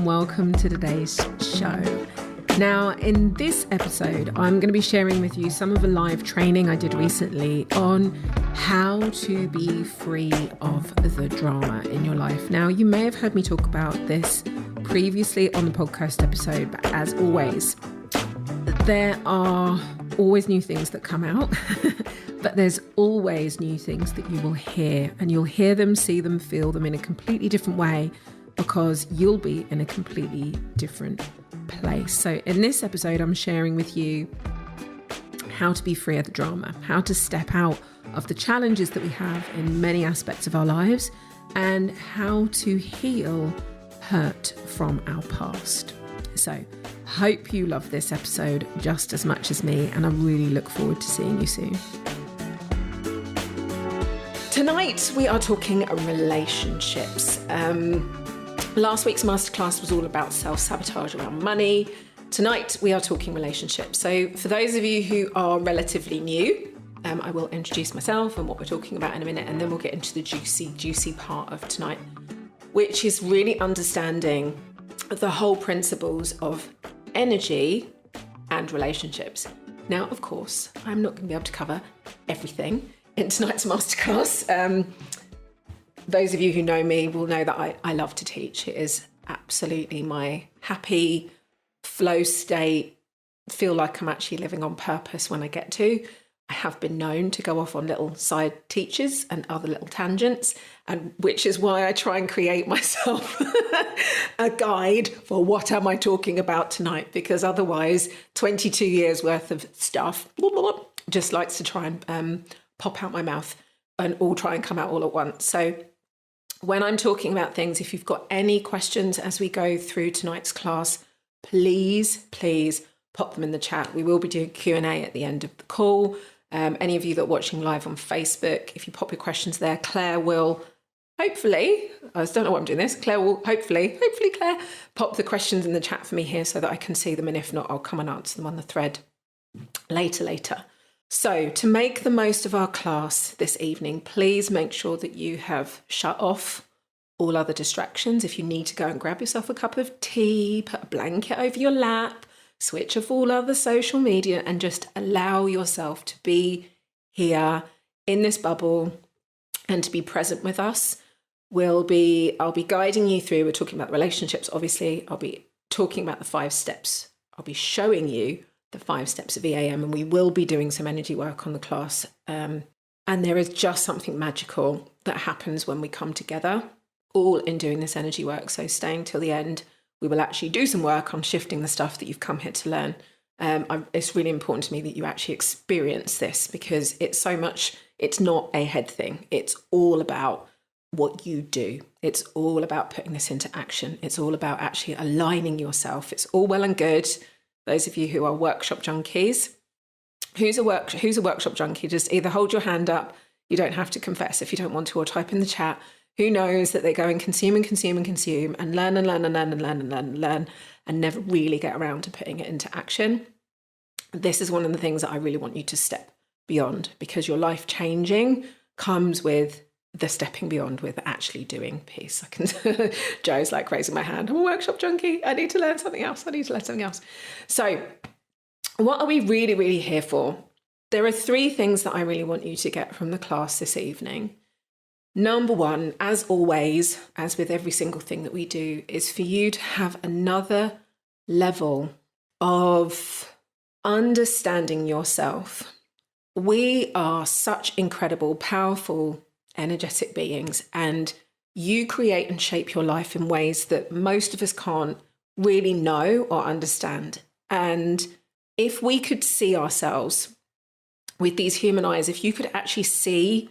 and welcome to today's show. Now, in this episode, I'm going to be sharing with you some of the live training I did recently on how to be free of the drama in your life. Now, you may have heard me talk about this previously on the podcast episode, but as always, there are always new things that come out, but there's always new things that you will hear, and you'll hear them, see them, feel them in a completely different way because you'll be in a completely different place. So in this episode, I'm sharing with you how to be free of the drama, how to step out of the challenges that we have in many aspects of our lives, and how to heal hurt from our past. So hope you love this episode just as much as me, and I really look forward to seeing you soon. Tonight we are talking relationships. Last week's masterclass was all about self-sabotage around money. Tonight we are talking relationships. So for those of you who are relatively new, I will introduce myself and what we're talking about in a minute, and then we'll get into the juicy part of tonight, which is really understanding the whole principles of energy and relationships. Now, of course, I'm not going to be able to cover everything in tonight's masterclass. Those of you who know me will know that I love to teach. It is absolutely my happy flow state, feel like I'm actually living on purpose when I get to. I have been known to go off on little side teachers and other little tangents, and which is why I try and create myself a guide for what am I talking about tonight, because otherwise 22 years worth of stuff just likes to try and pop out my mouth and all try and come out all at once. So when I'm talking about things, if you've got any questions as we go through tonight's class, please pop them in the chat. We will be doing Q&A at the end of the call. Any of you that are watching live on Facebook, if you pop your questions there, Claire will hopefully, I don't know why I'm doing this, Claire will hopefully Claire, pop the questions in the chat for me here so that I can see them, and if not, I'll come and answer them on the thread later. So to make the most of our class this evening, please make sure that you have shut off all other distractions. If you need to go and grab yourself a cup of tea, put a blanket over your lap, switch off all other social media, and just allow yourself to be here in this bubble and to be present with us. I'll be guiding you through, we're talking about relationships, obviously. I'll be talking about the 5 steps. I'll be showing you the 5 steps of EAM, and we will be doing some energy work on the class. And there is just something magical that happens when we come together, all in doing this energy work. So staying till the end, we will actually do some work on shifting the stuff that you've come here to learn. It's really important to me that you actually experience this, because it's not a head thing. It's all about what you do. It's all about putting this into action. It's all about actually aligning yourself. It's all well and good. Those of you who are workshop junkies, who's a workshop junkie? Just either hold your hand up. You don't have to confess if you don't want to, or type in the chat. Who knows that they go and consume and learn and never really get around to putting it into action. This is one of the things that I really want you to step beyond, because your life changing comes with the stepping beyond, with actually doing piece. Joe's like raising my hand. I'm a workshop junkie. I need to learn something else. So what are we really here for? There are 3 things that I really want you to get from the class this evening. Number 1, as always, as with every single thing that we do, is for you to have another level of understanding yourself. We are such incredible, powerful, energetic beings, and you create and shape your life in ways that most of us can't really know or understand. And if we could see ourselves with these human eyes, if you could actually see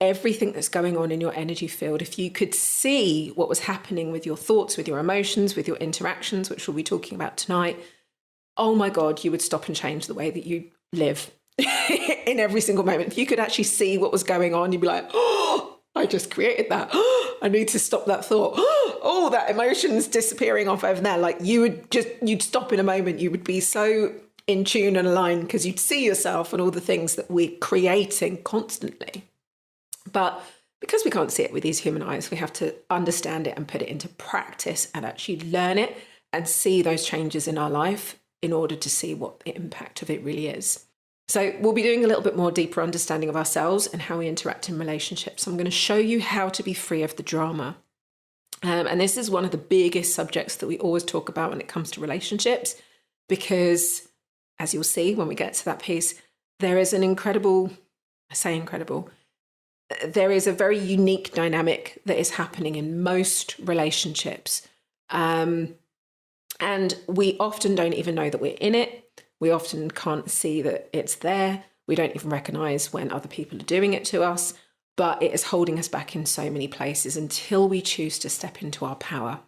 everything that's going on in your energy field, if you could see what was happening with your thoughts, with your emotions, with your interactions, which we'll be talking about tonight, oh my God, you would stop and change the way that you live in every single moment. If you could actually see what was going on, you'd be like, oh, I just created that. Oh, I need to stop that thought. Oh, that emotion's disappearing off over there. Like you'd stop in a moment. You would be so in tune and aligned because you'd see yourself and all the things that we're creating constantly. But because we can't see it with these human eyes, we have to understand it and put it into practice and actually learn it and see those changes in our life in order to see what the impact of it really is. So we'll be doing a little bit more deeper understanding of ourselves and how we interact in relationships. I'm going to show you how to be free of the drama. And this is one of the biggest subjects that we always talk about when it comes to relationships, because as you'll see when we get to that piece, there is an incredible, I say incredible, there is a very unique dynamic that is happening in most relationships. And we often don't even know that we're in it. We often can't see that it's there. We don't even recognize when other people are doing it to us, but it is holding us back in so many places until we choose to step into our power.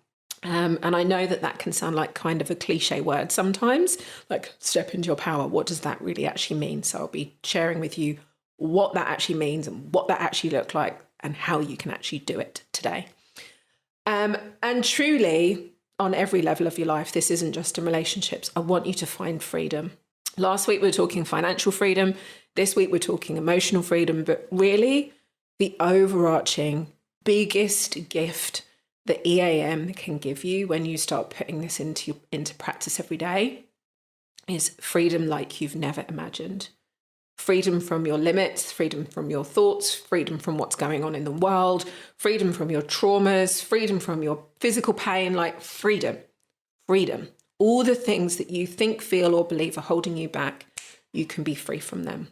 And I know that that can sound like kind of a cliche word sometimes, like step into your power. What does that really actually mean? So I'll be sharing with you what that actually means and what that actually looks like and how you can actually do it today. And truly, on every level of your life, this isn't just in relationships. I want you to find freedom. Last week we were talking financial freedom. This week we're talking emotional freedom. But really, the overarching biggest gift that EAM can give you when you start putting this into practice every day is freedom like you've never imagined. Freedom from your limits, freedom from your thoughts, freedom from what's going on in the world, freedom from your traumas, freedom from your physical pain, like freedom. All the things that you think, feel, or believe are holding you back, you can be free from them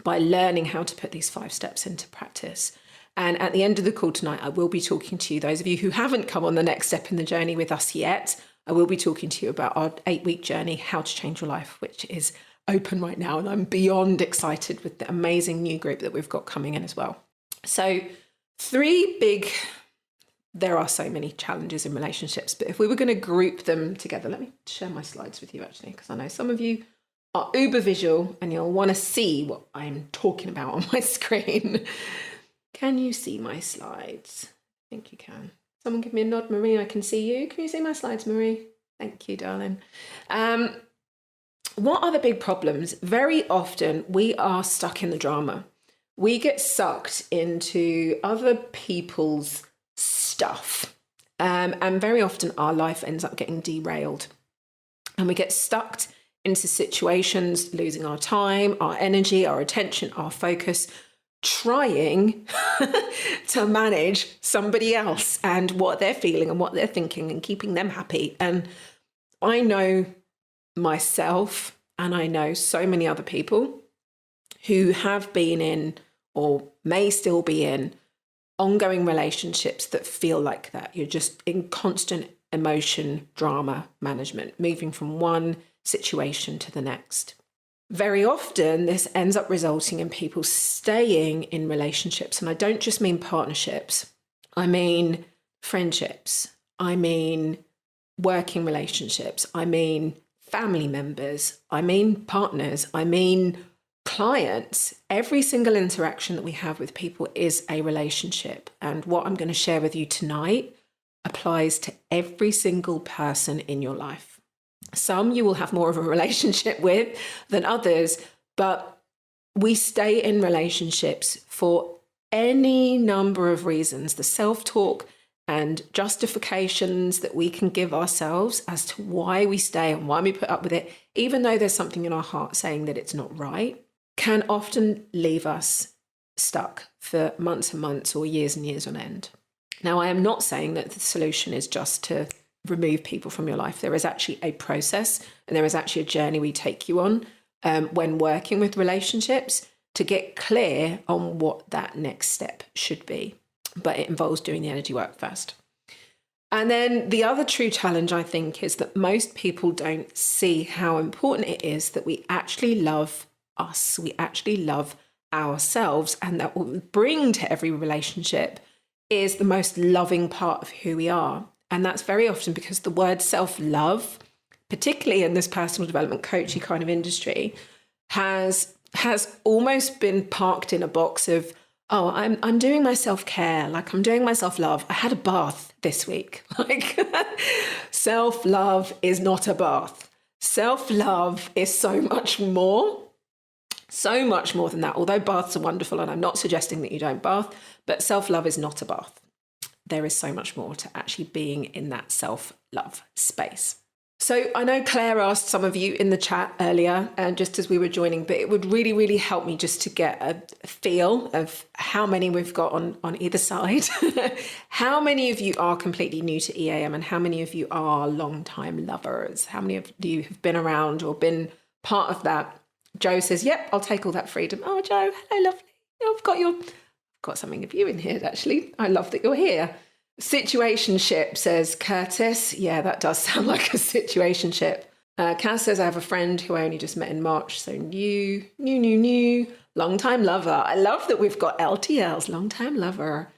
by learning how to put these 5 steps into practice. And at the end of the call tonight, I will be talking to you, those of you who haven't come on the next step in the journey with us yet, I will be talking to you about our 8-week journey, How to Change Your Life, which is open right now. And I'm beyond excited with the amazing new group that we've got coming in as well. So there are so many challenges in relationships, but if we were going to group them together, let me share my slides with you actually, because I know some of you are uber visual and you'll want to see what I'm talking about on my screen. Can you see my slides? I think you can. Someone give me a nod, Marie. I can see you. Can you see my slides, Marie? Thank you, darling. What are the big problems? Very often we are stuck in the drama. We get sucked into other people's stuff. And very often our life ends up getting derailed. And we get stuck into situations, losing our time, our energy, our attention, our focus, trying to manage somebody else and what they're feeling and what they're thinking and keeping them happy. And I know myself, and I know so many other people who have been in or may still be in ongoing relationships that feel like that. You're just in constant emotion, drama management, moving from one situation to the next. Very often, this ends up resulting in people staying in relationships. And I don't just mean partnerships. I mean friendships. I mean working relationships. I mean family members. I mean partners. I mean clients. Every single interaction that we have with people is a relationship. And what I'm going to share with you tonight applies to every single person in your life. Some you will have more of a relationship with than others, but we stay in relationships for any number of reasons. The self-talk and justifications that we can give ourselves as to why we stay and why we put up with it, even though there's something in our heart saying that it's not right, can often leave us stuck for months and months or years and years on end. Now, I am not saying that the solution is just to remove people from your life. There is actually a process and there is actually a journey we take you on when working with relationships to get clear on what that next step should be. But it involves doing the energy work first. And then the other true challenge, I think, is that most people don't see how important it is that we actually love us. We actually love ourselves, and that what we bring to every relationship is the most loving part of who we are. And that's very often because the word self-love, particularly in this personal development coachy kind of industry, has almost been parked in a box of, oh, I'm doing my self-care, like I'm doing my self-love. I had a bath this week. Like self-love is not a bath. Self-love is so much more. So much more than that, although baths are wonderful, and I'm not suggesting that you don't bath, but self-love is not a bath. There is so much more to actually being in that self-love space. So I know Claire asked some of you in the chat earlier, just as we were joining, but it would really, really help me just to get a feel of how many we've got on either side. How many of you are completely new to EAM, and how many of you are long-time lovers? How many of you have been around or been part of that? Joe says, yep, I'll take all that freedom. Oh, Joe, hello, lovely. I've got something of you in here, actually. I love that you're here. Situationship, says Curtis. Yeah, that does sound like a situationship. Cass says, I have a friend who I only just met in March, so new. Long-time lover. I love that we've got LTLs, long-time lover.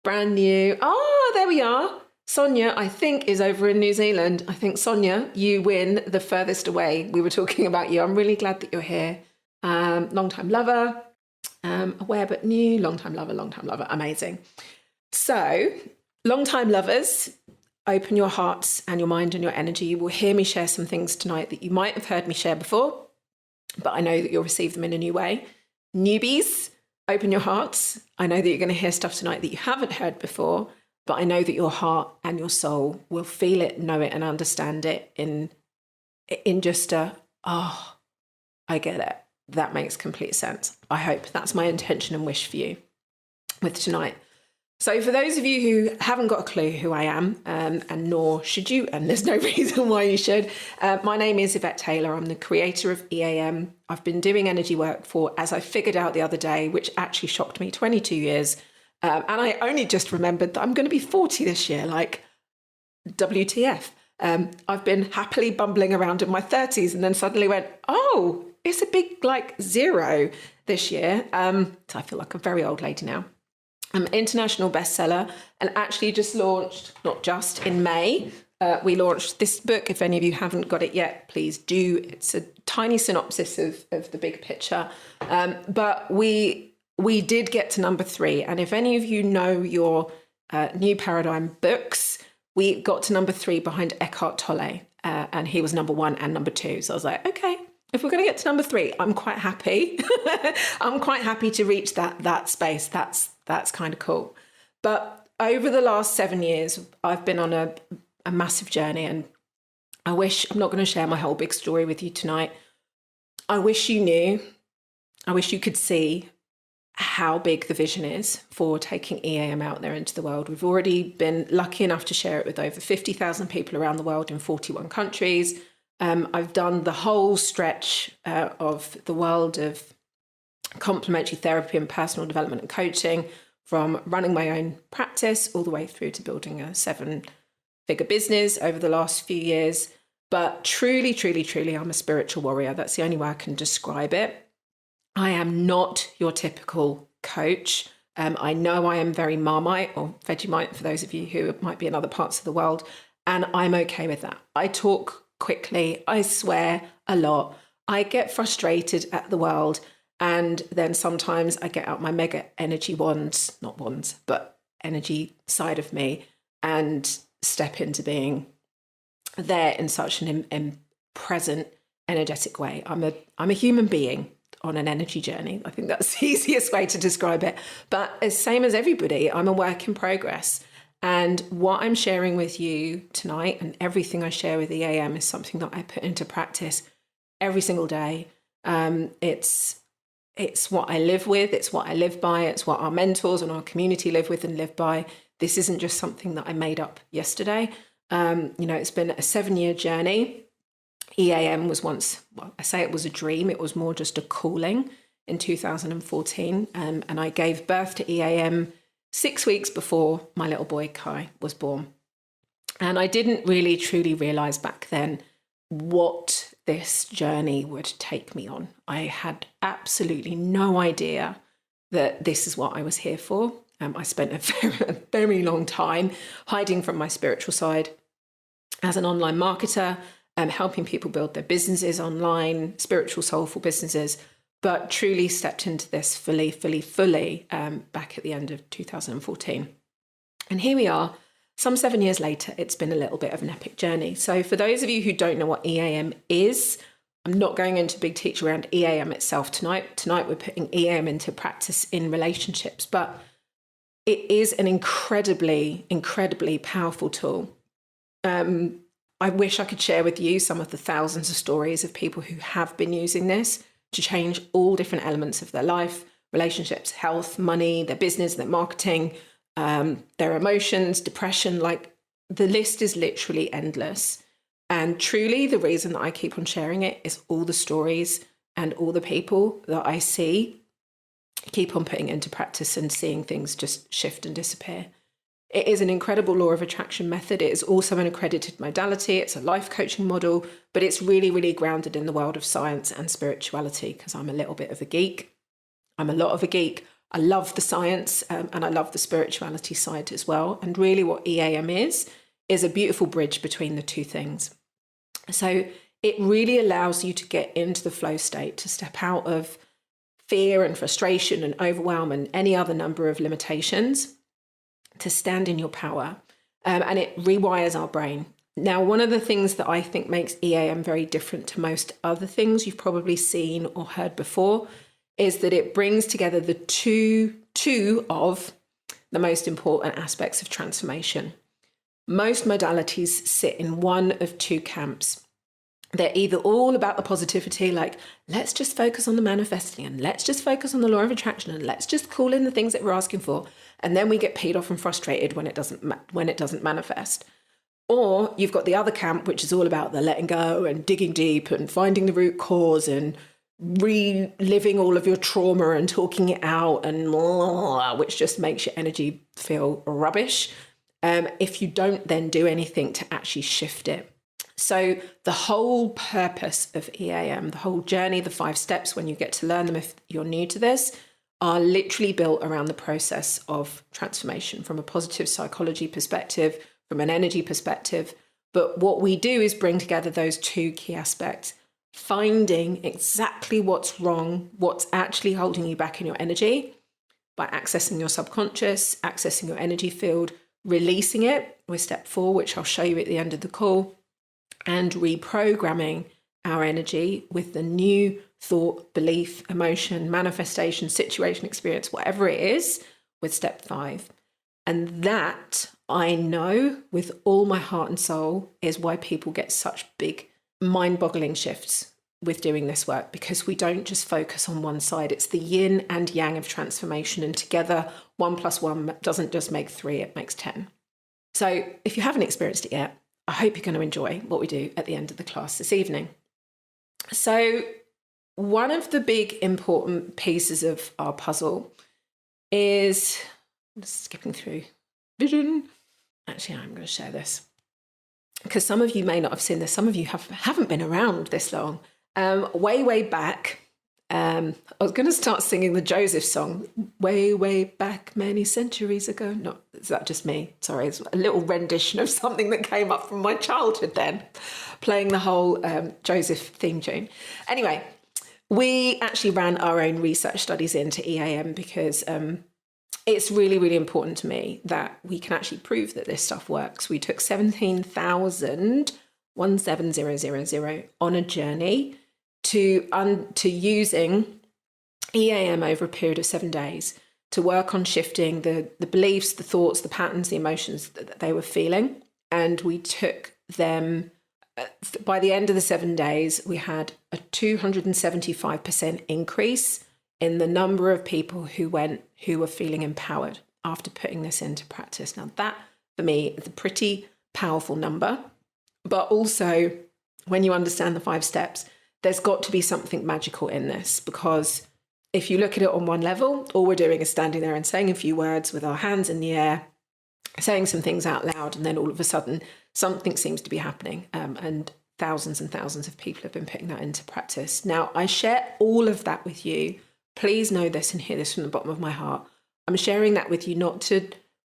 Brand new. Oh, there we are. Sonia, I think, is over in New Zealand. I think, Sonia, you win the furthest away. We were talking about you. I'm really glad that you're here. Long-time lover. Aware but new. Long-time lover. Amazing. So, long-time lovers, open your hearts and your mind and your energy. You will hear me share some things tonight that you might have heard me share before, but I know that you'll receive them in a new way. Newbies, open your hearts. I know that you're going to hear stuff tonight that you haven't heard before, but I know that your heart and your soul will feel it, know it, and understand it in just I get it. That makes complete sense. I hope that's my intention and wish for you with tonight. So for those of you who haven't got a clue who I am, and nor should you, and there's no reason why you should, my name is Yvette Taylor. I'm the creator of EAM. I've been doing energy work for, as I figured out the other day, which actually shocked me, 22 years. And I only just remembered that I'm going to be 40 this year, like WTF. I've been happily bumbling around in my 30s and then suddenly went, oh, it's a big zero this year. So I feel like a very old lady now. I'm an international bestseller and actually just launched, not just in May, we launched this book. If any of you haven't got it yet, please do. It's a tiny synopsis of the big picture. But we did get to number 3. And if any of you know your New Paradigm books, we got to number 3 behind Eckhart Tolle. And he was number 1 and number 2. So I was like, okay, if we're going to get to number 3, I'm quite happy. I'm quite happy to reach that space. That's kind of cool. But over the last 7 years, I've been on a massive journey, and I'm not going to share my whole big story with you tonight. I wish you knew, I wish you could see how big the vision is for taking EAM out there into the world. We've already been lucky enough to share it with over 50,000 people around the world in 41 countries. I've done the whole stretch of the world of complementary therapy and personal development and coaching, from running my own practice all the way through to building a 7-figure business over the last few years. But truly, truly, truly, I'm a spiritual warrior. That's the only way I can describe it. I am not your typical coach. I know I am very Marmite or Vegemite for those of you who might be in other parts of the world, and I'm okay with that. I talk quickly. I swear a lot. I get frustrated at the world. And then sometimes I get out my mega energy wands, not wands, but energy side of me, and step into being there in such an present, energetic way. I'm a human being on an energy journey. I think that's the easiest way to describe it. But as same as everybody, I'm a work in progress. And what I'm sharing with you tonight, and everything I share with EAM, is something that I put into practice every single day. It's what I live with. It's what I live by. It's what our mentors and our community live with and live by. This isn't just something that I made up yesterday. It's been a 7-year journey. EAM was once, I say it was a dream. It was more just a calling in 2014. And I gave birth to EAM 6 weeks before my little boy Kai was born. And I didn't really truly realize back then what this journey would take me on. I had absolutely no idea that this is what I was here for. I spent a very long time hiding from my spiritual side as an online marketer, helping people build their businesses online, spiritual, soulful businesses, but truly stepped into this fully back at the end of 2014. And here we are. Some 7 years later, it's been a little bit of an epic journey. So for those of you who don't know what EAM is, I'm not going into a big teach around EAM itself tonight. Tonight we're putting EAM into practice in relationships, but it is an incredibly, incredibly powerful tool. I wish I could share with you some of the thousands of stories of people who have been using this to change all different elements of their life, relationships, health, money, their business, their marketing, their emotions, depression. Like, the list is literally endless. And truly, the reason that I keep on sharing it is all the stories and all the people that I see keep on putting into practice and seeing things just shift and disappear. It is an incredible law of attraction method. It is also an accredited modality. It's a life coaching model, but it's really, really grounded in the world of science and spirituality, because I'm a little bit of a geek. I'm a lot of a geek. I love the science and I love the spirituality side as well. And really what EAM is a beautiful bridge between the two things. So it really allows you to get into the flow state, to step out of fear and frustration and overwhelm and any other number of limitations, to stand in your power. And it rewires our brain. Now, one of the things that I think makes EAM very different to most other things you've probably seen or heard before is that it brings together the two of the most important aspects of transformation. Most modalities sit in one of two camps. They're either all about the positivity, like, let's just focus on the manifesting and let's just focus on the law of attraction and let's just call in the things that we're asking for. And then we get peed off and frustrated when it doesn't manifest. Or you've got the other camp, which is all about the letting go and digging deep and finding the root cause and reliving all of your trauma and talking it out, and which just makes your energy feel rubbish if you don't then do anything to actually shift it. So the whole purpose of EAM, the whole journey, the 5 steps, when you get to learn them if you're new to this, are literally built around the process of transformation from a positive psychology perspective, from an energy perspective. But what we do is bring together those two key aspects, finding exactly what's wrong, what's actually holding you back in your energy, by accessing your subconscious, accessing your energy field, releasing it with step 4, which I'll show you at the end of the call, and reprogramming our energy with the new thought, belief, emotion, manifestation, situation, experience, whatever it is, with step 5. And that, I know with all my heart and soul, is why people get such big mind-boggling shifts with doing this work, because we don't just focus on one side. It's the yin and yang of transformation, and together 1 + 1 doesn't just make 3, it makes 10. So if you haven't experienced it yet, I hope you're going to enjoy what we do at the end of the class this evening. So one of the big important pieces of our puzzle is, just skipping through vision. Actually, I'm going to share this because some of you may not have seen this. Some of you haven't been around this long. Way back, I was going to start singing the Joseph song, way back many centuries ago. No, is that just me? Sorry, it's a little rendition of something that came up from my childhood then, playing the whole Joseph theme tune. Anyway, we actually ran our own research studies into EAM because it's really, really important to me that we can actually prove that this stuff works. We took 17,000 on a journey to using EAM over a period of 7 days to work on shifting the beliefs, the thoughts, the patterns, the emotions that they were feeling. And we took them, by the end of the 7 days, we had a 275% increase in the number of people who were feeling empowered after putting this into practice. Now that, for me, is a pretty powerful number. But also, when you understand the 5 steps, there's got to be something magical in this, because if you look at it on one level, all we're doing is standing there and saying a few words with our hands in the air, saying some things out loud, and then all of a sudden something seems to be happening. And thousands of people have been putting that into practice. Now, I share all of that with you. Please know this and hear this from the bottom of my heart. I'm sharing that with you not to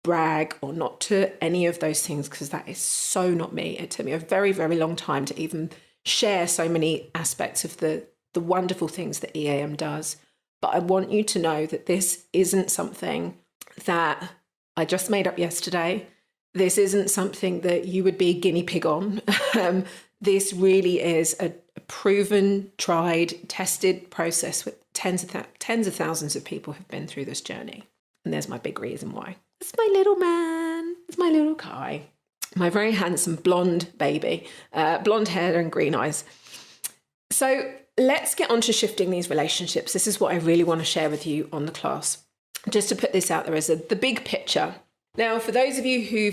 brag or not to any of those things, because that is so not me. It took me a very, very long time to even share so many aspects of the wonderful things that EAM does. But I want you to know that this isn't something that I just made up yesterday. This isn't something that you would be a guinea pig on. This really is a proven, tried, tested process with tens of thousands of people have been through this journey. And there's my big reason why. It's my little man. It's my little Kai. My very handsome blonde baby, blonde hair and green eyes. So let's get on to shifting these relationships. This is what I really want to share with you on the class. Just to put this out there as the big picture. Now, for those of you who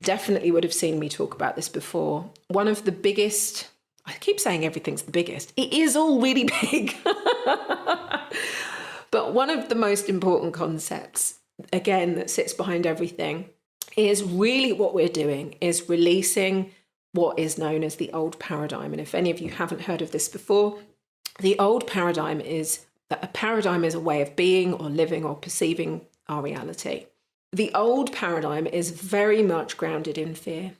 definitely would have seen me talk about this before, one of the biggest, I keep saying everything's the biggest. It is all really big. But one of the most important concepts, again, that sits behind everything is really what we're doing is releasing what is known as the old paradigm. And if any of you haven't heard of this before, the old paradigm is that a paradigm is a way of being or living or perceiving our reality. The old paradigm is very much grounded in fear.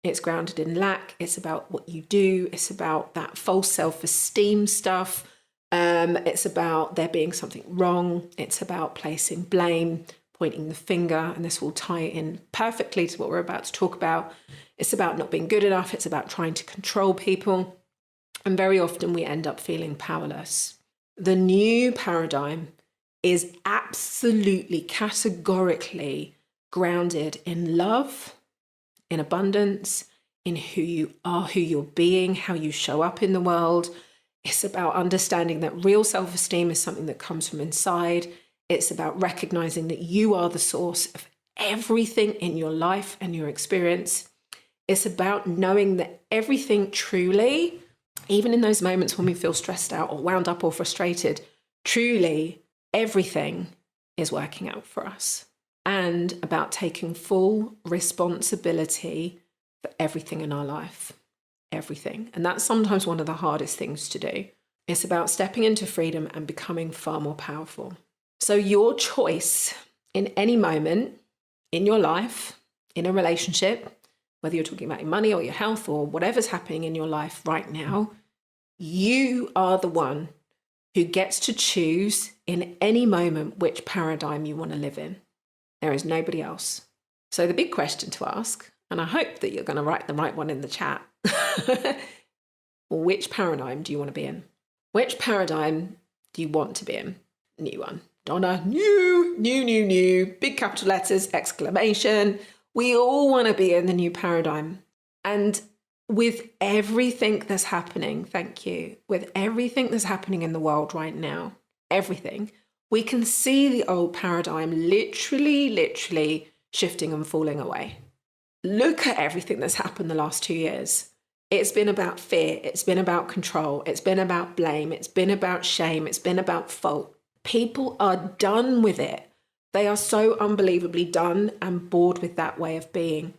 It's grounded in lack. It's about what you do. It's about that false self-esteem stuff. It's about there being something wrong. It's about placing blame, pointing the finger, and this will tie in perfectly to what we're about to talk about. It's about not being good enough. It's about trying to control people. And very often we end up feeling powerless. The new paradigm is absolutely categorically grounded in love, in abundance, in who you are, who you're being, how you show up in the world. It's about understanding that real self-esteem is something that comes from inside. It's about recognizing that you are the source of everything in your life and your experience. It's about knowing that everything truly, even in those moments when we feel stressed out or wound up or frustrated, truly everything is working out for us. And about taking full responsibility for everything in our life. Everything. And that's sometimes one of the hardest things to do. It's about stepping into freedom and becoming far more powerful. So your choice in any moment in your life, in a relationship, whether you're talking about your money or your health or whatever's happening in your life right now, you are the one who gets to choose in any moment which paradigm you want to live in. There is nobody else. So the big question to ask, and I hope that you're going to write the right one in the chat, which paradigm do you want to be in? Which paradigm do you want to be in? New one. Donna, new, big capital letters, exclamation. We all want to be in the new paradigm. And with everything that's happening, thank you, with everything that's happening in the world right now, everything, we can see the old paradigm literally shifting and falling away. Look at everything that's happened the last 2 years. It's been about fear. It's been about control. It's been about blame. It's been about shame. It's been about fault. People are done with it. They are so unbelievably done and bored with that way of being.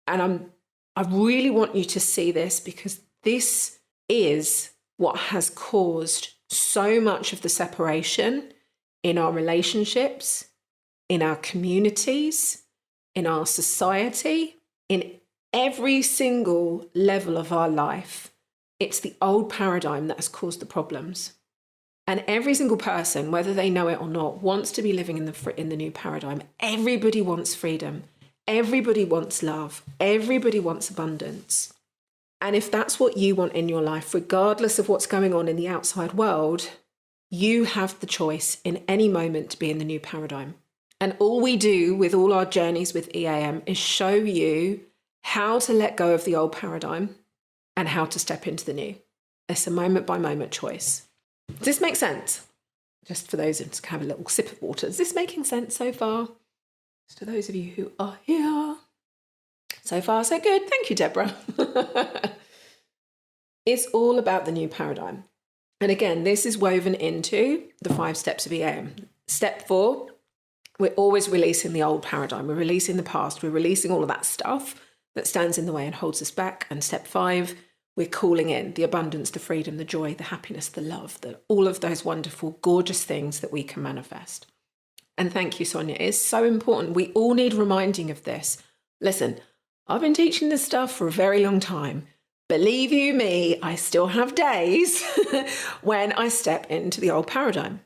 And I really want you to see this, because this is what has caused so much of the separation in our relationships, in our communities, in our society, in every single level of our life. It's the old paradigm that has caused the problems. And every single person, whether they know it or not, wants to be living in the new paradigm. Everybody wants freedom. Everybody wants love. Everybody wants abundance. And if that's what you want in your life, regardless of what's going on in the outside world, you have the choice in any moment to be in the new paradigm. And all we do with all our journeys with EAM is show you how to let go of the old paradigm and how to step into the new. It's a moment by moment choice. Does this make sense? Just for those who have a little sip of water. Is this making sense so far? Just to those of you who are here. So far, so good. Thank you, Deborah. It's all about the new paradigm. And again, this is woven into the 5 steps of EAM. Step 4, we're always releasing the old paradigm. We're releasing the past. We're releasing all of that stuff that stands in the way and holds us back. And step 5, we're calling in the abundance, the freedom, the joy, the happiness, the love, all of those wonderful, gorgeous things that we can manifest. And thank you, Sonia. It's so important. We all need reminding of this. Listen, I've been teaching this stuff for a very long time. Believe you me, I still have days when I step into the old paradigm.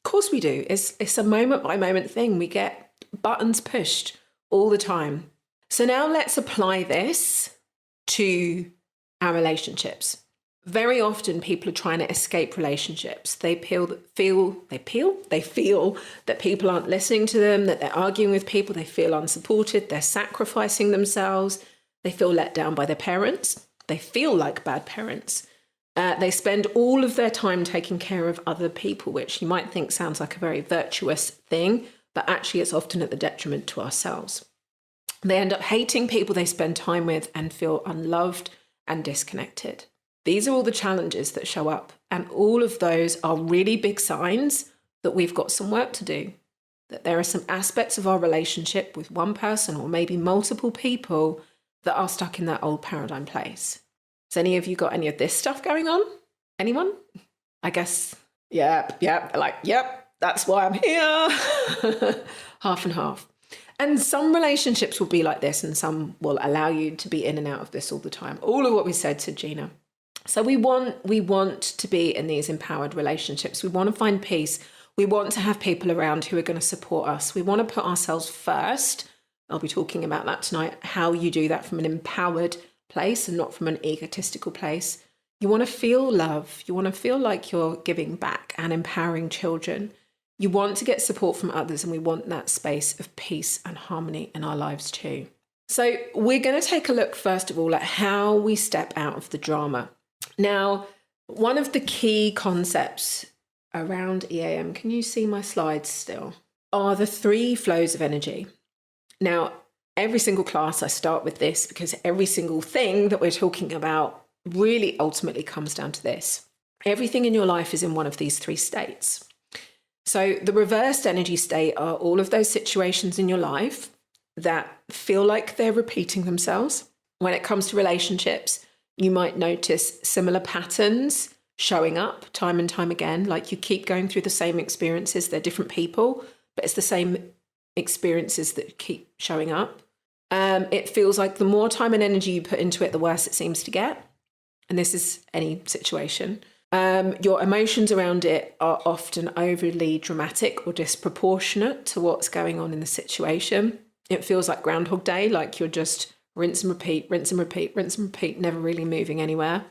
Of course we do. It's a moment by moment thing. We get buttons pushed all the time. So now let's apply this to our relationships. very often people are trying to escape relationships. They feel that people aren't listening to them, that they're arguing with people, they feel unsupported, they're sacrificing themselves, they feel let down by their parents, they feel like bad parents. They spend all of their time taking care of other people, which you might think sounds like a very virtuous thing, but actually it's often at the detriment to ourselves. They end up hating people they spend time with and feel unloved and disconnected. These are all the challenges that show up, and all of those are really big signs that we've got some work to do, that there are some aspects of our relationship with one person or maybe multiple people that are stuck in that old paradigm place. Has any of you got any of this stuff going on? Anyone? I guess, yep, that's why I'm here. Half and half. And some relationships will be like this, and some will allow you to be in and out of this all the time. All of what we said to Gina. So we want to be in these empowered relationships. We want to find peace. We want to have people around who are going to support us. We want to put ourselves first. I'll be talking about that tonight, how you do that from an empowered place and not from an egotistical place. You want to feel love. You want to feel like you're giving back and empowering children. You want to get support from others, and we want that space of peace and harmony in our lives too. So we're going to take a look, first of all, at how we step out of the drama. Now, one of the key concepts around EAM, can you see my slides still, are the 3 flows of energy. Now, every single class I start with this because every single thing that we're talking about really ultimately comes down to this. Everything in your life is in one of these 3 states. So the reversed energy state are all of those situations in your life that feel like they're repeating themselves. When it comes to relationships, you might notice similar patterns showing up time and time again, like you keep going through the same experiences. They're different people, but it's the same experiences that keep showing up. It feels like the more time and energy you put into it, the worse it seems to get. And this is any situation. Your emotions around it are often overly dramatic or disproportionate to what's going on in the situation. It feels like Groundhog Day, like you're just rinse and repeat, rinse and repeat, rinse and repeat, never really moving anywhere.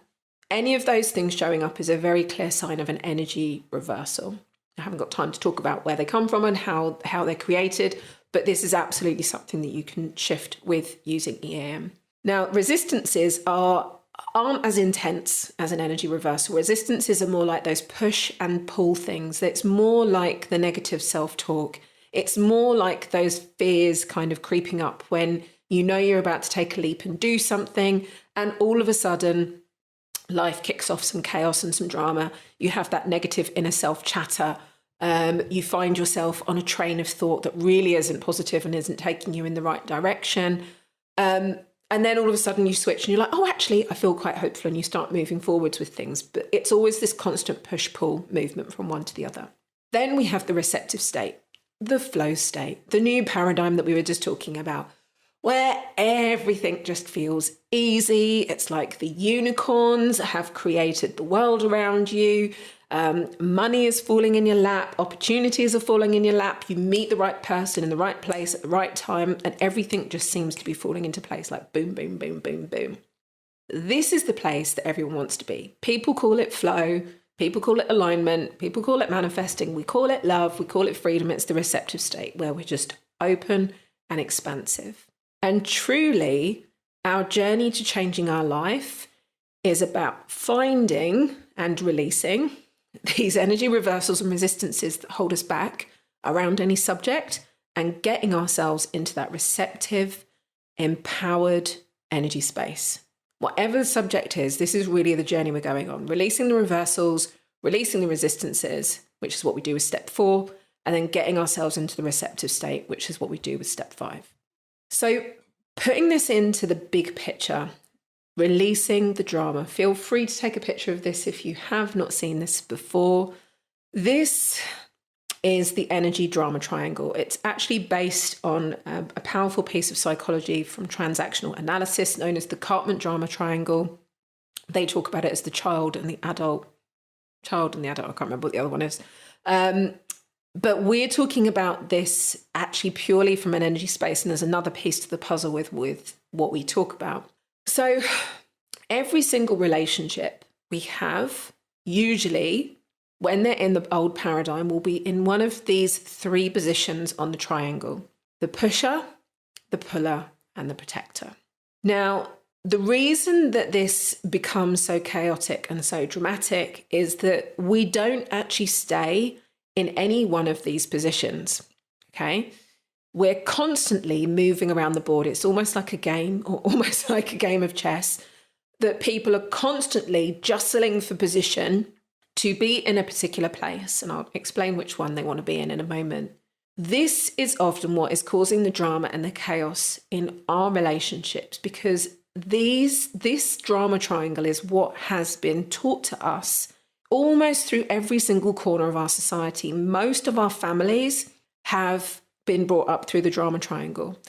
Any of those things showing up is a very clear sign of an energy reversal. I haven't got time to talk about where they come from and how they're created, but this is absolutely something that you can shift with using EAM. Now, resistances aren't as intense as an energy reversal. Resistances are more like those push and pull things. It's more like the negative self-talk. It's more like those fears kind of creeping up when you know you're about to take a leap and do something, and all of a sudden life kicks off some chaos and some drama. You have that negative inner self chatter. You find yourself on a train of thought that really isn't positive and isn't taking you in the right direction. And then all of a sudden you switch and you're like, oh, actually, I feel quite hopeful, and you start moving forwards with things. But it's always this constant push-pull movement from one to the other. Then we have the receptive state, the flow state, the new paradigm that we were just talking about, where everything just feels easy. It's like the unicorns have created the world around you. Money is falling in your lap. Opportunities are falling in your lap. You meet the right person in the right place at the right time, and everything just seems to be falling into place like boom, boom, boom, boom, boom. This is the place that everyone wants to be. People call it flow. People call it alignment. People call it manifesting. We call it love. We call it freedom. It's the receptive state where we're just open and expansive. And truly, our journey to changing our life is about finding and releasing these energy reversals and resistances that hold us back around any subject, and getting ourselves into that receptive, empowered energy space. Whatever the subject is, this is really the journey we're going on. Releasing the reversals, releasing the resistances, which is what we do with step 4, and then getting ourselves into the receptive state, which is what we do with step 5. So putting this into the big picture, releasing the drama. Feel free to take a picture of this if you have not seen this before. This is the energy drama triangle. It's actually based on a powerful piece of psychology from transactional analysis known as the Cartman drama triangle. They talk about it as the child and the adult. I can't remember what the other one is. But we're talking about this actually purely from an energy space, and there's another piece to the puzzle with what we talk about. So every single relationship we have usually, when they're in the old paradigm, will be in one of these three positions on the triangle: the pusher, the puller, and the protector. Now, the reason that this becomes so chaotic and so dramatic is that we don't actually stay in any one of these positions, okay? We're constantly moving around the board. It's almost like a game, or almost like a game of chess, that people are constantly jostling for position to be in a particular place. And I'll explain which one they want to be in a moment. This is often what is causing the drama and the chaos in our relationships, because this drama triangle is what has been taught to us almost through every single corner of our society. Most of our families have been brought up through the drama triangle.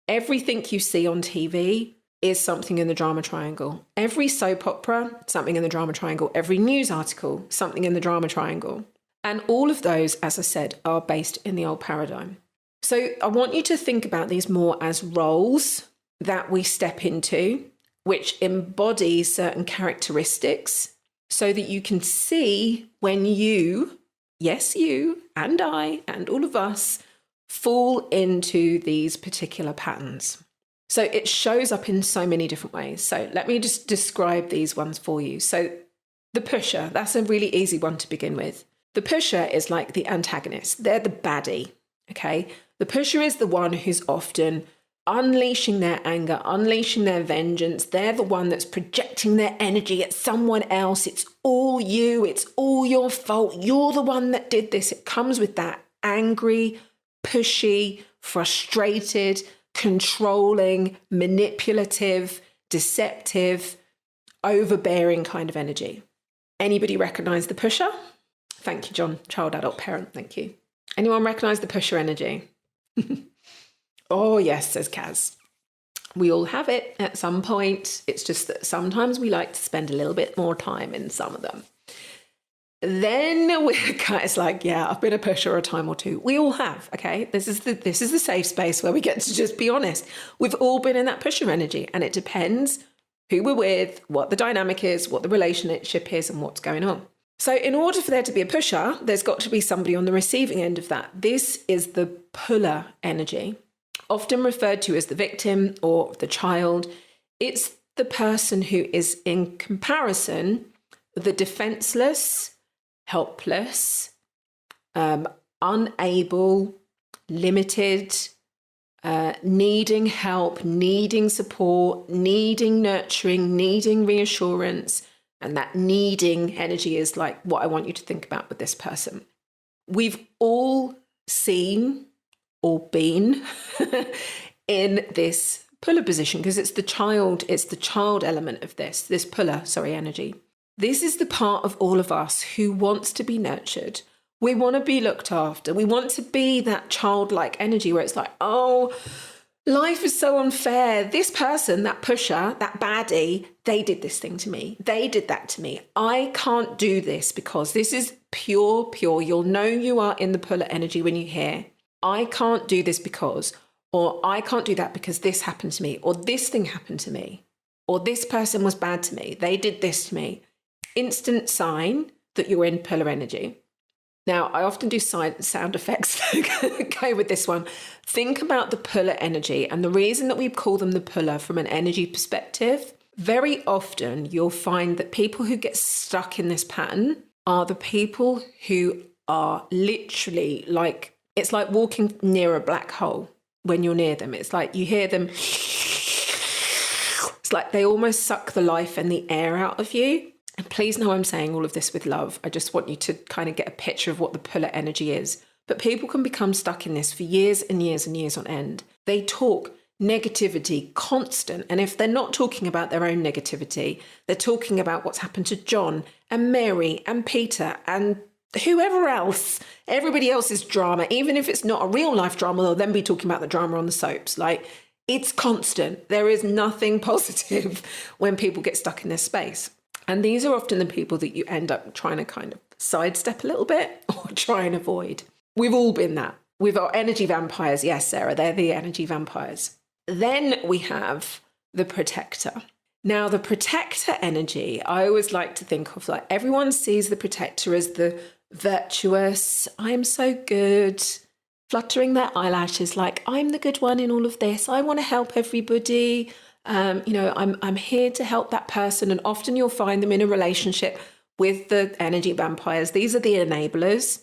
Everything you see on TV is something in the drama triangle. Every soap opera, something in the drama triangle. Every news article, something in the drama triangle. And all of those, as I said, are based in the old paradigm. So I want you to think about these more as roles that we step into, which embody certain characteristics, so that you can see when you, yes, you and I and all of us, fall into these particular patterns. So it shows up in so many different ways. So let me just describe these ones for you. So the pusher, that's a really easy one to begin with. The pusher is like the antagonist. They're the baddie, okay? The pusher is the one who's often unleashing their anger, unleashing their vengeance. They're the one that's projecting their energy at someone else. It's all you. It's all your fault. You're the one that did this. It comes with that angry, pushy, frustrated, controlling, manipulative, deceptive, overbearing kind of energy. Anybody recognize the pusher? Thank you, John. Child, adult, parent. Thank you. Anyone recognize the pusher energy? Oh, yes, says Kaz. We all have it at some point. It's just that sometimes we like to spend a little bit more time in some of them. Then it's like, yeah, I've been a pusher a time or two. We all have, okay? This is the safe space where we get to just be honest. We've all been in that pusher energy, and it depends who we're with, what the dynamic is, what the relationship is, and what's going on. So in order for there to be a pusher, there's got to be somebody on the receiving end of that. This is the puller energy, often referred to as the victim or the child. It's the person who is, in comparison, the defenseless, helpless, unable, limited, needing help, needing support, needing nurturing, needing reassurance. And that needing energy is like what I want you to think about with this person. We've all seen or been in this puller position, because it's the child element of this puller, energy. This is the part of all of us who wants to be nurtured. We want to be looked after. We want to be that childlike energy where it's like, oh, life is so unfair. This person, that pusher, that baddie, they did this thing to me. They did that to me. I can't do this because this is pure. You'll know you are in the puller energy when you hear, I can't do this because, or I can't do that because this happened to me, or this thing happened to me, or this person was bad to me. They did this to me. Instant sign that you're in puller energy. Now, I often do sound effects go with this one. Think about the puller energy, and the reason that we call them the puller from an energy perspective, very often you'll find that people who get stuck in this pattern are the people who are literally like, it's like walking near a black hole when you're near them. It's like you hear them, it's like they almost suck the life and the air out of you. And please know I'm saying all of this with love. I just want you to kind of get a picture of what the puller energy is. But people can become stuck in this for years and years and years on end. They talk negativity constant. And if they're not talking about their own negativity, they're talking about what's happened to John and Mary and Peter and whoever else, everybody else's drama. Even if it's not a real life drama, they'll then be talking about the drama on the soaps. Like, it's constant. There is nothing positive when people get stuck in this space. And these are often the people that you end up trying to kind of sidestep a little bit or try and avoid. We've all been that. We've got energy vampires. Yes, Sarah, they're the energy vampires. Then we have the protector. Now, the protector energy, I always like to think of, like, everyone sees the protector as the virtuous, I'm so good, fluttering their eyelashes, like, I'm the good one in all of this. I want to help everybody. I'm here to help that person. And often you'll find them in a relationship with the energy vampires. These are the enablers.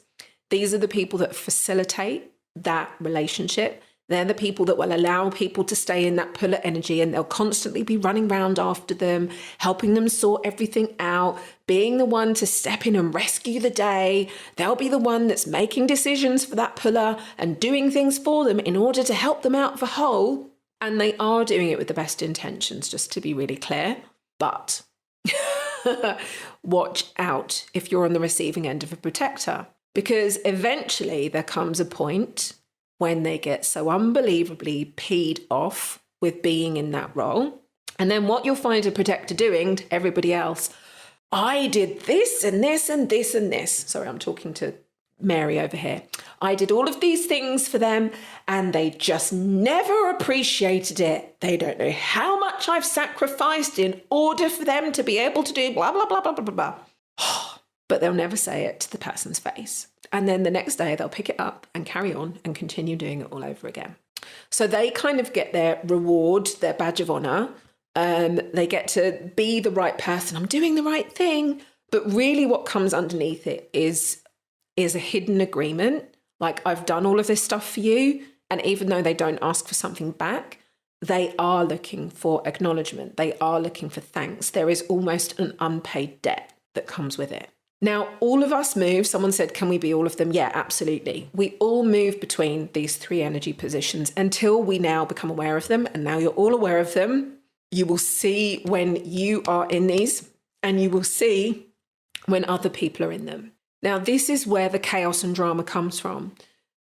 These are the people that facilitate that relationship. They're the people that will allow people to stay in that puller energy, and they'll constantly be running around after them, helping them sort everything out, being the one to step in and rescue the day. They'll be the one that's making decisions for that puller and doing things for them in order to help them out of a hole. And they are doing it with the best intentions, just to be really clear. But watch out if you're on the receiving end of a protector, because eventually there comes a point when they get so unbelievably peed off with being in that role. And then what you'll find a protector doing to everybody else, I did this and this and this and this. Sorry, I'm talking to Mary over here. I did all of these things for them and they just never appreciated it. They don't know how much I've sacrificed in order for them to be able to do blah, blah, blah, blah, blah, blah, blah. But they'll never say it to the person's face. And then the next day they'll pick it up and carry on and continue doing it all over again. So they kind of get their reward, their badge of honor. They get to be the right person. I'm doing the right thing. But really what comes underneath it is a hidden agreement. Like, I've done all of this stuff for you. And even though they don't ask for something back, they are looking for acknowledgement. They are looking for thanks. There is almost an unpaid debt that comes with it. Now, all of us move. Someone said, can we be all of them? Yeah, absolutely. We all move between these three energy positions until we now become aware of them. And now you're all aware of them. You will see when you are in these, and you will see when other people are in them. Now, this is where the chaos and drama comes from,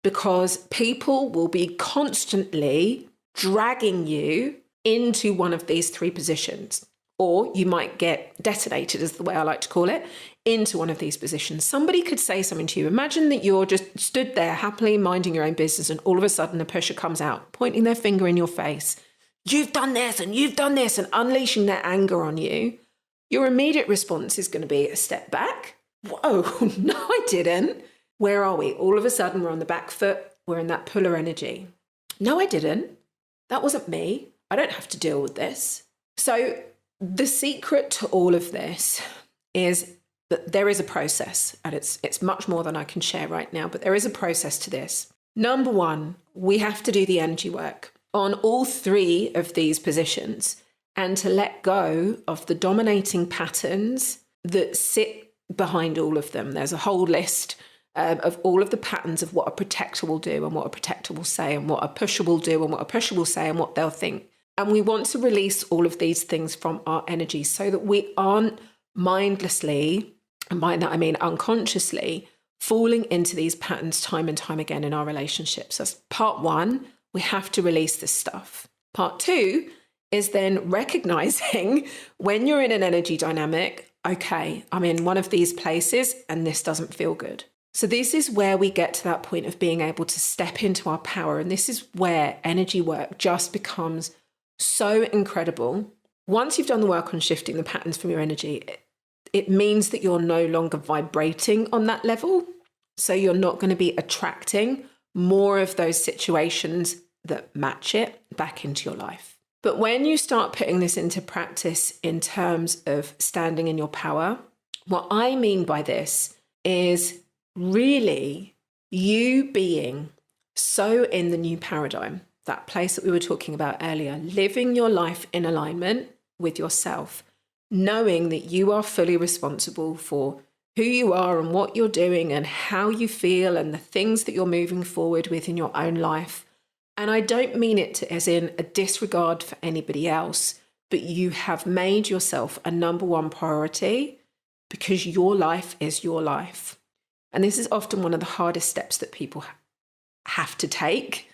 because people will be constantly dragging you into one of these three positions. Or you might get detonated, is the way I like to call it, into one of these positions. Somebody could say something to you. Imagine that you're just stood there happily minding your own business, and all of a sudden a pusher comes out, pointing their finger in your face. You've done this and you've done this, and unleashing their anger on you. Your immediate response is going to be a step back. Whoa, no, I didn't. Where are we? All of a sudden we're on the back foot. We're in that puller energy. No, I didn't. That wasn't me. I don't have to deal with this. So the secret to all of this is that there is a process, and it's much more than I can share right now, but there is a process to this. Number one, we have to do the energy work on all three of these positions, and to let go of the dominating patterns that sit behind all of them. There's a whole list of all of the patterns of what a protector will do and what a protector will say and what a pusher will do and what a pusher will say and what they'll think. And we want to release all of these things from our energy so that we aren't mindlessly, and by that I mean unconsciously, falling into these patterns time and time again in our relationships. That's part one. We have to release this stuff. Part two is then recognizing when you're in an energy dynamic, okay, I'm in one of these places and this doesn't feel good. So this is where we get to that point of being able to step into our power. And this is where energy work just becomes so incredible. Once you've done the work on shifting the patterns from your energy, it means that you're no longer vibrating on that level. So you're not going to be attracting more of those situations that match it back into your life. But when you start putting this into practice in terms of standing in your power, what I mean by this is really you being so in the new paradigm, that place that we were talking about earlier, living your life in alignment with yourself, knowing that you are fully responsible for who you are and what you're doing and how you feel and the things that you're moving forward with in your own life. And I don't mean it as in a disregard for anybody else, but you have made yourself a number one priority because your life is your life. And this is often one of the hardest steps that people have to take,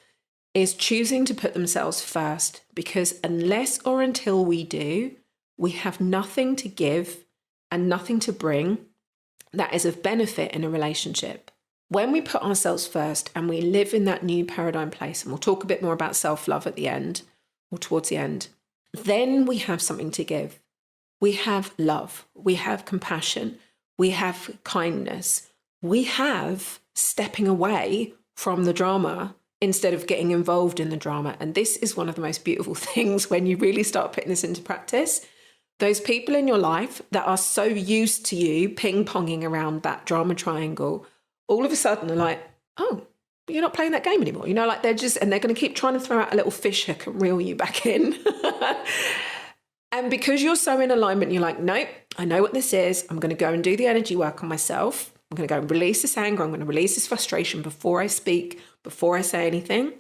is choosing to put themselves first, because unless or until we do, we have nothing to give and nothing to bring that is of benefit in a relationship. When we put ourselves first and we live in that new paradigm place, and we'll talk a bit more about self-love at the end or towards the end, then we have something to give. We have love, we have compassion, we have kindness, we have stepping away from the drama instead of getting involved in the drama. And this is one of the most beautiful things when you really start putting this into practice. Those people in your life that are so used to you ping-ponging around that drama triangle, all of a sudden are like, oh, you're not playing that game anymore. Like they're going to keep trying to throw out a little fish hook and reel you back in. And because you're so in alignment, you're like, nope, I know what this is. I'm going to go and do the energy work on myself. I'm going to go and release this anger. I'm going to release this frustration before I speak, before I say anything.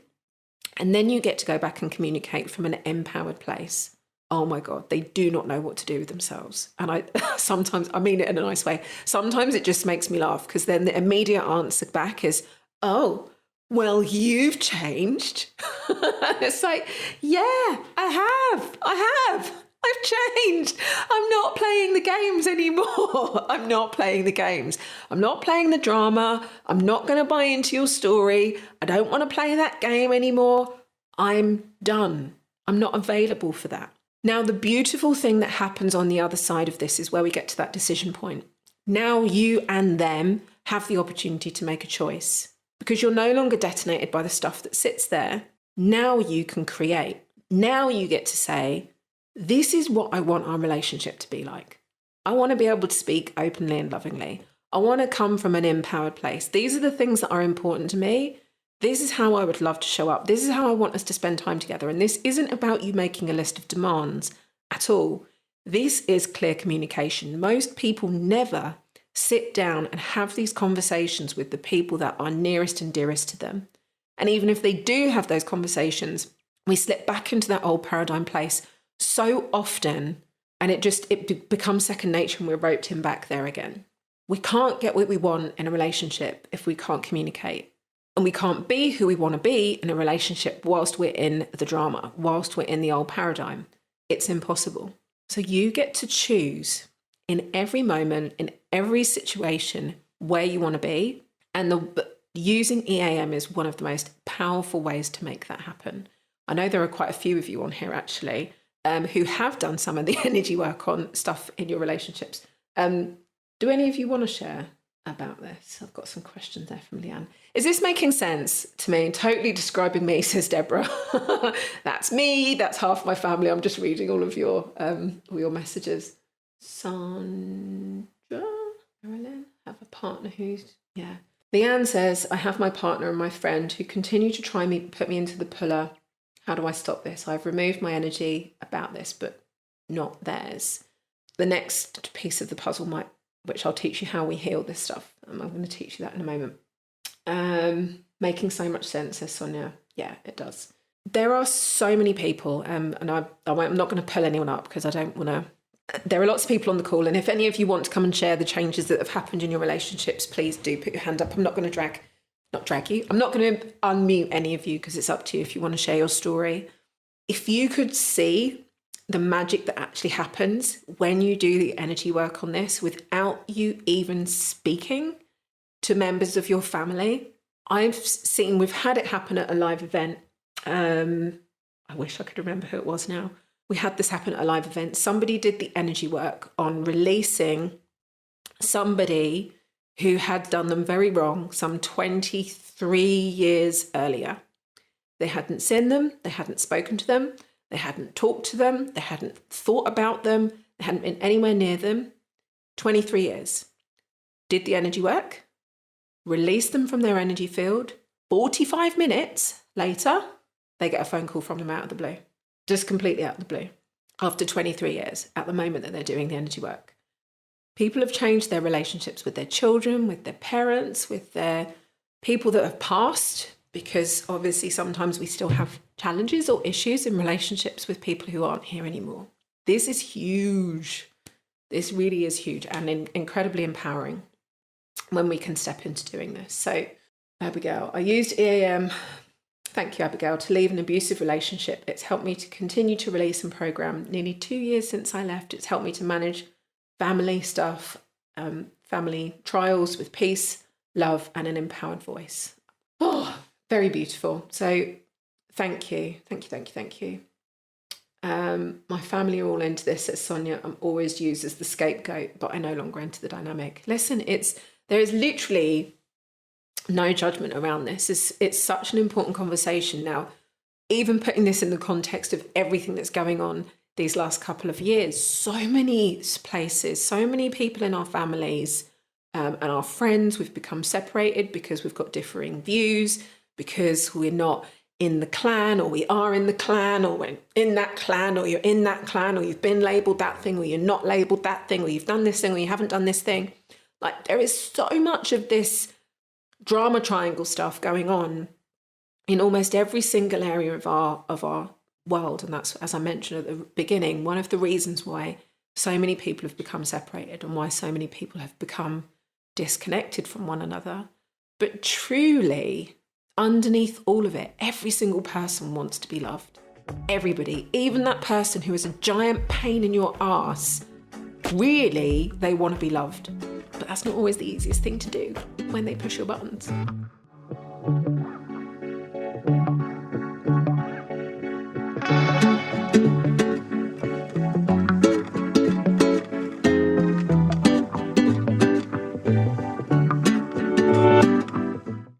And then you get to go back and communicate from an empowered place. Oh my God, they do not know what to do with themselves. And I sometimes, I mean it in a nice way, sometimes it just makes me laugh because then the immediate answer back is, oh, well, you've changed. It's like, yeah, I have. I've changed. I'm not playing the games anymore. I'm not playing the games. I'm not playing the drama. I'm not going to buy into your story. I don't want to play that game anymore. I'm done. I'm not available for that. Now, the beautiful thing that happens on the other side of this is where we get to that decision point. Now you and them have the opportunity to make a choice because you're no longer detonated by the stuff that sits there. Now you can create. Now you get to say, this is what I want our relationship to be like. I want to be able to speak openly and lovingly. I want to come from an empowered place. These are the things that are important to me. This is how I would love to show up. This is how I want us to spend time together. And this isn't about you making a list of demands at all. This is clear communication. Most people never sit down and have these conversations with the people that are nearest and dearest to them. And even if they do have those conversations, we slip back into that old paradigm place so often, and it becomes second nature and we're roped in back there again. We can't get what we want in a relationship if we can't communicate. And we can't be who we want to be in a relationship whilst we're in the drama, whilst we're in the old paradigm. It's impossible. So you get to choose in every moment, in every situation, where you want to be. And using EAM is one of the most powerful ways to make that happen. I know there are quite a few of you on here actually who have done some of the energy work on stuff in your relationships. Do any of you want to share about this? I've got some questions there from Leanne. Is this making sense to me? Totally describing me, says Deborah. That's me. That's half my family. I'm just reading all your messages. Sandra, Marilyn, have a partner who's, yeah. Leanne says, I have my partner and my friend who continue to put me into the puller. How do I stop this? I've removed my energy about this, but not theirs. The next piece of the puzzle which I'll teach you how we heal this stuff. I'm going to teach you that in a moment. Making so much sense, says Sonia. Yeah, it does. There are so many people, and I'm not going to pull anyone up because I don't want to. There are lots of people on the call, and if any of you want to come and share the changes that have happened in your relationships, please do put your hand up. I'm not going to not drag you. I'm not going to unmute any of you because it's up to you if you want to share your story. If you could see the magic that actually happens when you do the energy work on this without you even speaking to members of your family, we've had it happen at a live event. I wish I could remember who it was now. We had this happen at a live event. Somebody did the energy work on releasing somebody who had done them very wrong some 23 years earlier. They hadn't seen them, they hadn't spoken to them, they hadn't talked to them, they hadn't thought about them, they hadn't been anywhere near them. 23 years. Did the energy work, released them from their energy field. 45 minutes later, they get a phone call from them out of the blue. Just completely out of the blue. After 23 years, at the moment that they're doing the energy work. People have changed their relationships with their children, with their parents, with their people that have passed, because obviously sometimes we still have challenges or issues in relationships with people who aren't here anymore. This is huge. This really is huge and incredibly empowering when we can step into doing this. So, Abigail, I used EAM, thank you, Abigail, to leave an abusive relationship. It's helped me to continue to release and program. Nearly 2 years since I left, it's helped me to manage family stuff, family trials with peace, love, and an empowered voice. Oh, very beautiful. So thank you. My family are all into this, says Sonia. I'm always used as the scapegoat, but I no longer enter the dynamic. Listen, there is literally no judgment around this. It's such an important conversation now. Even putting this in the context of everything that's going on these last couple of years, so many places, so many people in our families and our friends, we've become separated because we've got differing views, because we're not in the clan, or we are in the clan, or we're in that clan, or you're in that clan, or you've been labelled that thing, or you're not labelled that thing, or you've done this thing, or you haven't done this thing. Like, there is so much of this drama triangle stuff going on in almost every single area of our world. And that's, as I mentioned at the beginning, one of the reasons why so many people have become separated and why so many people have become disconnected from one another. But truly, underneath all of it, every single person wants to be loved. Everybody, even that person who is a giant pain in your ass, really, they want to be loved. But that's not always the easiest thing to do when they push your buttons.